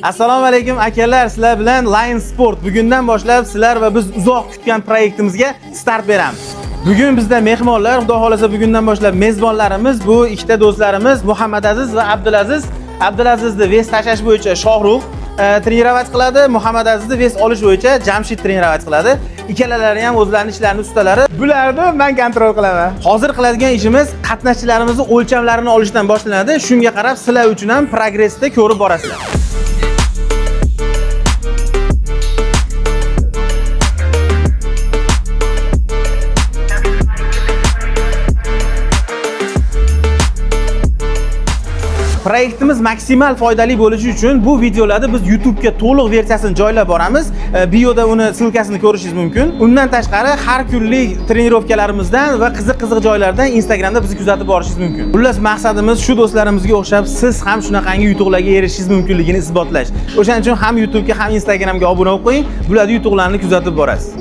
Assalomu alaykum akalar, sizlar bilan Line Sport. Bugundan boshlab sizlar va biz uzoq kutgan proyektimizga start beramiz. Bugun bizda mehmonlar, xudo xolasa bugundan boshlab mezbonlarimiz bu ikkita do'stlarimiz Muhammadaziz va Abdulaziz. Abdulazizni vес tashlash bo'yicha Shohruh trenirovat qiladi, Muhammadazizni vес olish bo'yicha Jamshid trenirovat qiladi. Ikkalalari ham o'zlarining ishlarining ustalari. Bularni men kontrol qilaman. Hozir qiladigan ishimiz qatnashchilarimizning o'lchamlarini olishdan boshlanadi. Shunga qarab sizlar uchun ham progressni ko'rib borasizlar. Proyektimiz maksimal foydali bo'lishi uchun bu videolarni biz YouTube ga to'liq versiyasini joylab boramiz. Bioda uni silkasini ko'rishingiz mumkin. Undan tashqari har kunlik trenirovkalarimizdan va qiziq joylardan Instagramda bizni kuzatib borishingiz mumkin. Xullas maqsadimiz shu do'stlarimizga o'xshab siz ham shunaqangi yutuqlarga erishishingiz mumkinligini isbotlash. O'shaning uchun ham YouTube ga ham Instagramga obuna bo'lib qo'ying. Bularning yutuqlarini kuzatib borasiz.